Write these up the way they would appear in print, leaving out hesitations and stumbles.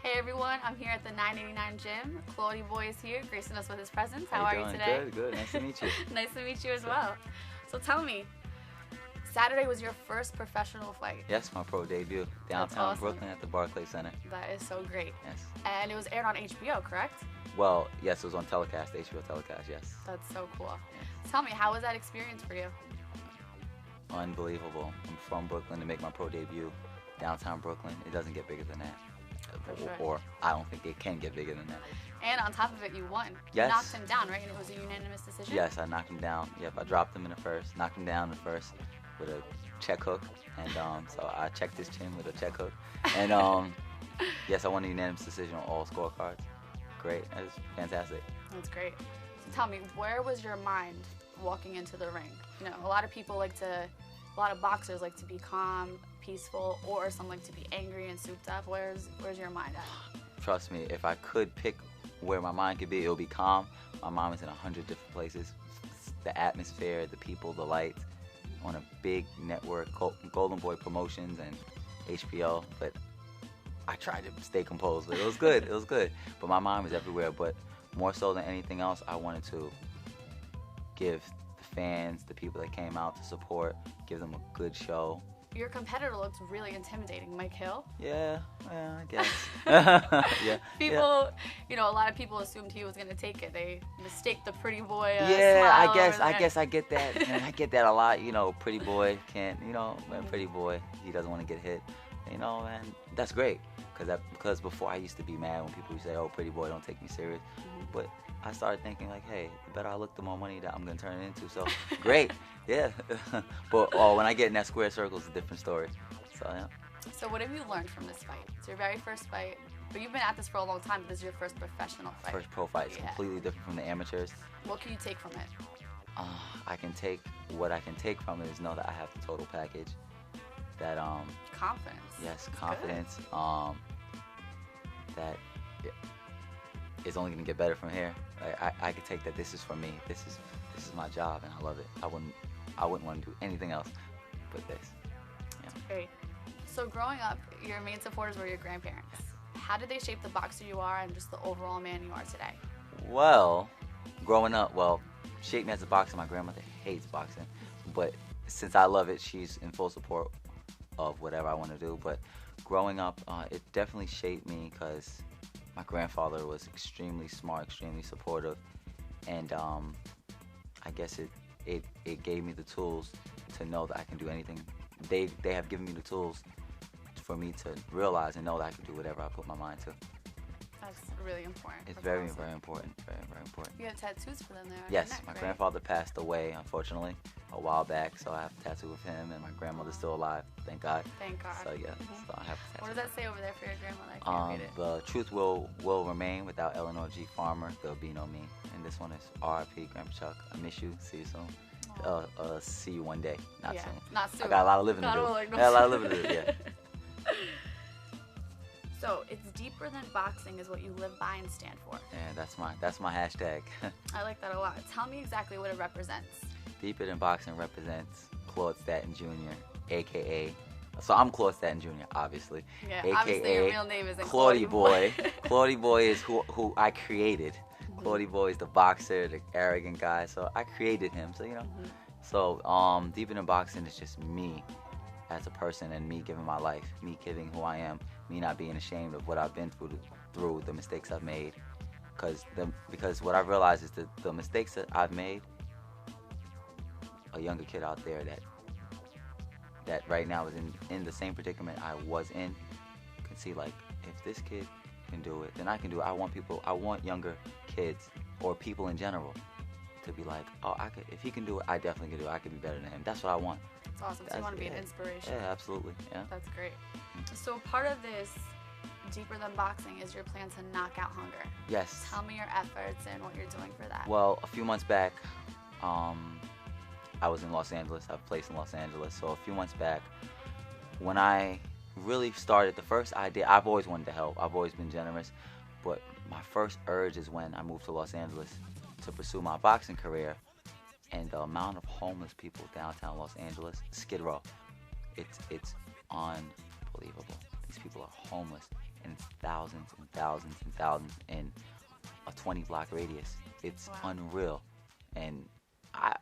Hey everyone, I'm here at the 989 gym. Claudie Boy is here, gracing us with his presence. How are you today? Good. Nice to meet you. Nice to meet you as well. So tell me, Saturday was your first professional fight. Yes, my pro debut. Downtown awesome. Brooklyn at the Barclays Center. That is so great. Yes. And it was aired on HBO, correct? Well, yes, it was on telecast, HBO telecast, yes. That's so cool. Tell me, how was that experience for you? Unbelievable. I'm from Brooklyn to make my pro debut. Downtown Brooklyn, it doesn't get bigger than that. For sure. Or I don't think it can get bigger than that. And on top of it, you won. Yes. You knocked him down, right? And it was a unanimous decision? Yes, I knocked him down. Yep, I dropped him in the first, knocked him down in the first with a check hook. And so I checked his chin with a check hook. And yes, I won a unanimous decision on all scorecards. Great. That was fantastic. That's great. So tell me, where was your mind walking into the ring? You know, a lot of boxers like to be calm, peaceful, or some like to be angry and souped up. Where's your mind at? Trust me, if I could pick where my mind could be, it would be calm. My mind is in 100 different places. The atmosphere, the people, the lights, on a big network, Golden Boy Promotions and HBO. But I tried to stay composed, but it was good. It was good. But my mind was everywhere. But more so than anything else, I wanted to give the fans, the people that came out to support, give them a good show. Your competitor looks really intimidating, Mike Hill. Yeah, I guess. Yeah. People, you know, a lot of people assumed he was gonna take it. They mistake the pretty boy. Yeah, smile I guess over I get that. And I get that a lot. You know, pretty boy can't. You know, pretty boy, he doesn't want to get hit. You know, and that's great because before I used to be mad when people would say, "Oh, pretty boy, don't take me serious." But I started thinking like, hey, the better I look, the more money that I'm gonna turn it into. So great, yeah. But when I get in that square circle, it's a different story. So yeah. So what have you learned from this fight? It's your very first fight, but you've been at this for a long time. But this is your first professional fight. First pro fight. It's completely different from the amateurs. What can you take from it? What I can take from it is know that I have the total package. That confidence. Yes, confidence. That it's only gonna get better from here. Like, I could take that this is for me. This is my job, and I love it. I wouldn't want to do anything else but this. Yeah. Great. So growing up, your main supporters were your grandparents. How did they shape the boxer you are and just the overall man you are today? Well, growing up, shaped me as a boxer. My grandmother hates boxing, but since I love it, she's in full support of whatever I want to do. But growing up, it definitely shaped me because my grandfather was extremely smart, extremely supportive, and I guess it gave me the tools to know that I can do anything. They have given me the tools for me to realize and know that I can do whatever I put my mind to. That's really important. It's That's very, awesome. very important. Very, very important. You have tattoos for them there. on Yes, your neck, my right? grandfather passed away, unfortunately, a while back, so I have a tattoo of him, and my grandmother's still alive, thank God. Thank God. So yeah, so I have a tattoo. What does that say over there for your grandmother? I can't read it. The truth will remain. Without Eleanor G. Farmer, there'll be no me. And this one is R.I.P. Grandpa Chuck. I miss you. See you soon. See you one day. Not Yeah, soon. not soon. I got a lot of living to do. Like, no I got a lot of soon. living to do. Yeah. So it's deeper than boxing is what you live by and stand for. Yeah, that's my hashtag. I like that a lot. Tell me exactly what it represents. Deeper than boxing represents Claude Staton Jr., aka. So I'm Claude Staton Jr., obviously. Yeah, AKA obviously your real name isn't Claudie Boy. Claudie Boy is who I created. Claudie Boy is the boxer, the arrogant guy. So I created him. So you know. So deeper than boxing is just me as a person and me giving my life, me giving who I am, me not being ashamed of what I've been through the mistakes I've made. Because what I've realized is that the mistakes that I've made, a younger kid out there that right now is in the same predicament I was in can see, like, if this kid can do it, then I can do it. I want younger kids or people in general to be like, oh, if he can do it, I definitely can do it. I can be better than him. That's what I want. That's awesome. So you want to be an inspiration. Yeah, absolutely. Yeah. That's great. So part of this deeper than boxing is your plan to knock out hunger. Yes. Tell me your efforts and what you're doing for that. Well, a few months back, I was in Los Angeles. I've placed in Los Angeles. So a few months back, when I really started, the first idea, I've always wanted to help. I've always been generous. But my first urge is when I moved to Los Angeles to pursue my boxing career. And the amount of homeless people downtown Los Angeles, Skid Row, it's unbelievable. These people are homeless. and it's thousands and thousands and thousands in a 20-block radius. It's Wow. unreal, and I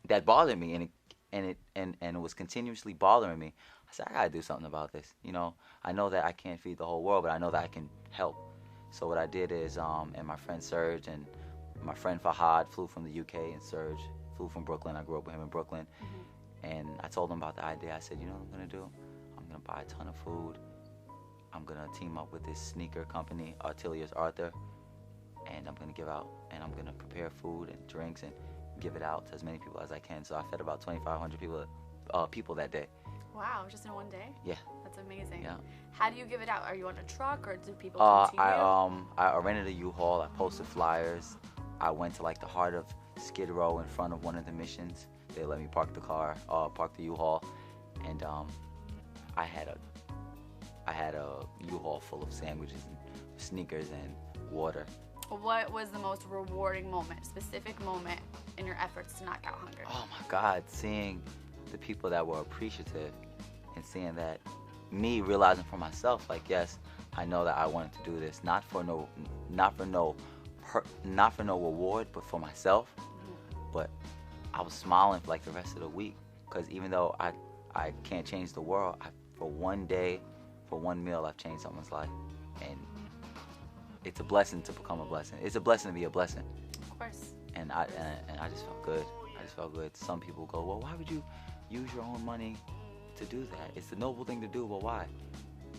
that bothered me, and it was continuously bothering me. I said, I gotta do something about this. I know that I can't feed the whole world, but I know that I can help. So what I did is, and my friend Serge and my friend Fahad flew from the UK, and Serge flew from Brooklyn. I grew up with him in Brooklyn. And I told him about the idea. I said, you know what I'm going to do? I'm going to buy a ton of food. I'm going to team up with this sneaker company, Artilius Arthur, and I'm going to give out, and I'm going to prepare food and drinks and give it out to as many people as I can. So I fed about 2,500 people that day. Wow, just in one day? Yeah. That's amazing. Yeah. How do you give it out? Are you on a truck, or do people come to you? I rented a U-Haul. I posted flyers. I went to like the heart of Skid Row in front of one of the missions. They let me park the U-Haul, and I had a U-Haul full of sandwiches and sneakers and water. What was the most rewarding moment, specific moment in your efforts to knock out hunger? Oh my God, seeing the people that were appreciative, and seeing that, me realizing for myself, like, yes, I know that I wanted to do this, not for no reward, but for myself. But I was smiling for like the rest of the week, because even though I can't change the world, for one day, for one meal, I've changed someone's life, and it's a blessing to become a blessing. It's a blessing to be a blessing. Of course. And I just felt good. I just felt good. Some people go, well, why would you use your own money to do that? It's a noble thing to do, but why?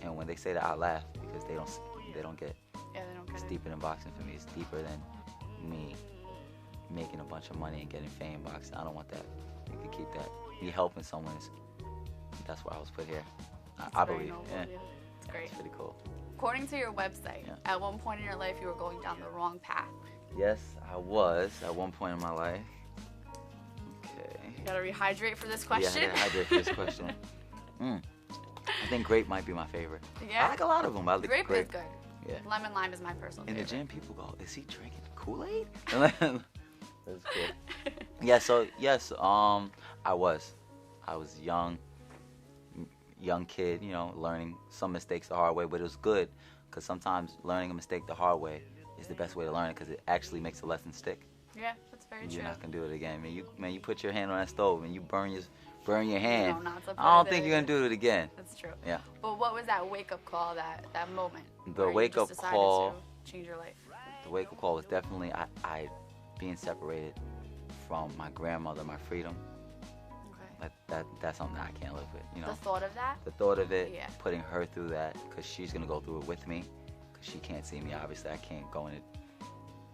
And when they say that, I laugh, because they don't get. Yeah, they don't get It's it. deeper than boxing for me. It's deeper than me making a bunch of money and getting fame in boxing. I don't want that. You can keep that. Me helping someone that's why I was put here. I very believe. noble, Yeah. It's great. It's pretty cool. According to your website, Yeah. at one point in your life, you were going down the wrong path. Yes, I was at one point in my life. Okay. You gotta rehydrate for this question. Yeah, I hydrate for this question. I think grape might be my favorite. Yeah? I like a lot of them. I like Grape is good. Yeah. Lemon lime is my personal In the favorite. gym, people go, "Is he drinking Kool-Aid?" That's cool. Yeah. So yes, I was young kid, learning some mistakes the hard way, but it was good, because sometimes learning a mistake the hard way is the best way to learn it, because it actually makes the lesson stick. Yeah, that's very true. You're not gonna do it again, man. You put your hand on that stove and you burn your hand. You know not to put I don't it think in. you're gonna do it again. That's true. Yeah. But what was that wake-up call, that moment? The where you wake-up just decided call- to change your life? The wake-up call was definitely I being separated from my grandmother, my freedom. Okay. That's something that I can't live with. The thought of that? The thought of it, Yeah. putting her through that, because she's gonna go through it with me, because she can't see me. Obviously, I can't go into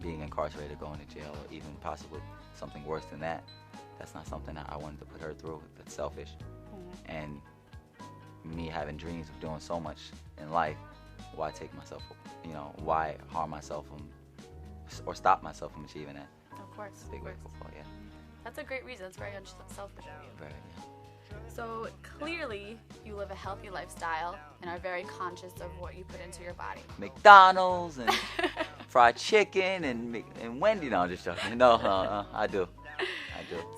being incarcerated, going to jail, or even possibly something worse than that. That's not something that I wanted to put her through. That's selfish. And me having dreams of doing so much in life, why take myself, why harm myself or stop myself from achieving that? Of course. Big Of wake course. up call, yeah. That's a great reason. It's very selfish of you. Very, yeah. So clearly, you live a healthy lifestyle and are very conscious of what you put into your body. McDonald's and fried chicken and Wendy. No, I'm just joking. No, I do.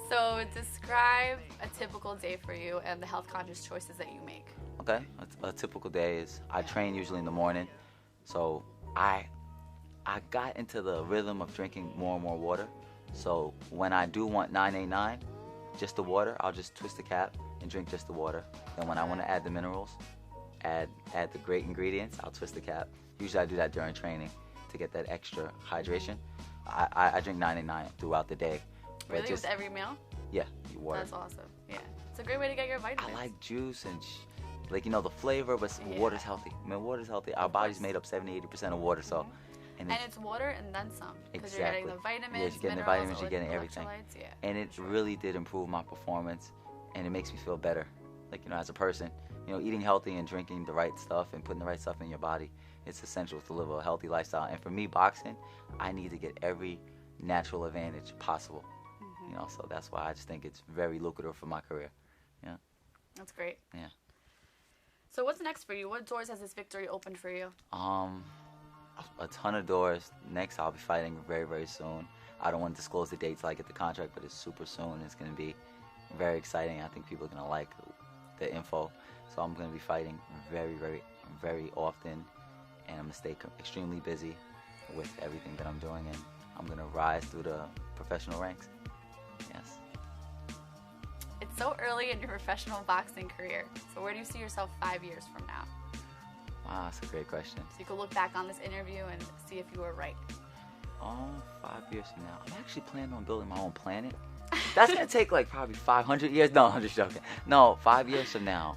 So describe a typical day for you and the health-conscious choices that you make. Okay, a typical day is I train usually in the morning, so I got into the rhythm of drinking more and more water. So when I do want 989, just the water, I'll just twist the cap and drink just the water. And when I want to add the minerals, add the great ingredients, I'll twist the cap. Usually I do that during training to get that extra hydration. I drink 989 throughout the day. Really? With every meal? Yeah, water. That's awesome. Yeah. It's a great way to get your vitamins. I like juice and the flavor, but water's healthy. Man, water's healthy. Our body's made up 70-80% of water, so. And it's water and then some. Because Exactly. you're getting the vitamins, Yeah, you're getting the minerals, vitamins, you're getting everything. electrolytes, yeah. And it really did improve my performance, and it makes me feel better. Like, as a person, eating healthy and drinking the right stuff and putting the right stuff in your body, it's essential to live a healthy lifestyle. And for me, boxing, I need to get every natural advantage possible. So that's why I just think it's very lucrative for my career. Yeah. That's great. Yeah. So what's next for you? What doors has this victory opened for you? A ton of doors. Next, I'll be fighting very, very soon. I don't want to disclose the dates till I get the contract, but it's super soon. It's going to be very exciting. I think people are going to like the info. So I'm going to be fighting very, very, very often. and I'm gonna stay extremely busy with everything that I'm doing, and I'm gonna rise through the professional ranks. Yes. It's so early in your professional boxing career. So where do you see yourself 5 years from now? Wow, that's a great question. So you can look back on this interview and see if you were right. 5 years from now, I'm actually planning on building my own planet. That's gonna take like probably 500 years. No, I'm just joking. No, 5 years from now,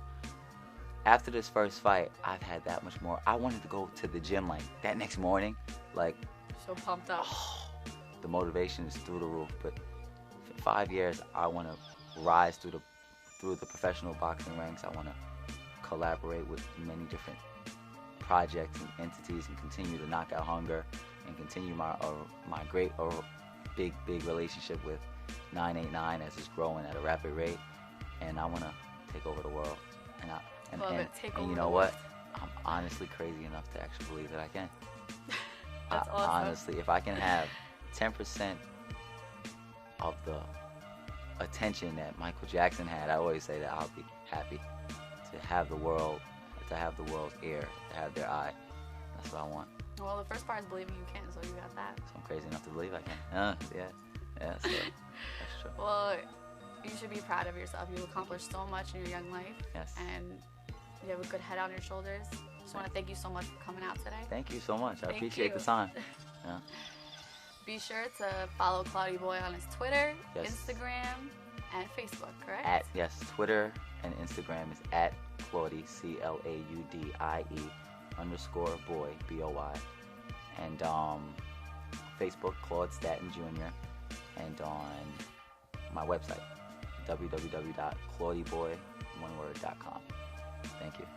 after this first fight, I've had that much more. I wanted to go to the gym like that next morning, like So pumped up. the motivation is through the roof. But for 5 years, I want to rise through the professional boxing ranks. I want to collaborate with many different projects and entities, and continue to knock out hunger, and continue my great big relationship with 989 as it's growing at a rapid rate. And I want to take over the world. And you know what? I'm honestly crazy enough to actually believe that I can. That's awesome. Honestly, if I can have 10% of the attention that Michael Jackson had, I always say that I'll be happy to have the world's ear, to have their eye. That's what I want. Well, the first part is believing you can, so you got that. So I'm crazy enough to believe I can. Yeah, so that's true. Well, you should be proud of yourself. You've accomplished so much in your young life. Yes. And you have a good head on your shoulders. Just want to thank you so much for coming out today. Thank you so much. I Thank appreciate you. the time. Yeah. Be sure to follow Claudie Boy on his Twitter, Yes. Instagram, and Facebook, correct? Yes, Twitter and Instagram is at Claudie, CLAUDIE _boy, BOY. And Facebook, Claude Staton Jr. And on my website, www.claudieboy.com. Thank you.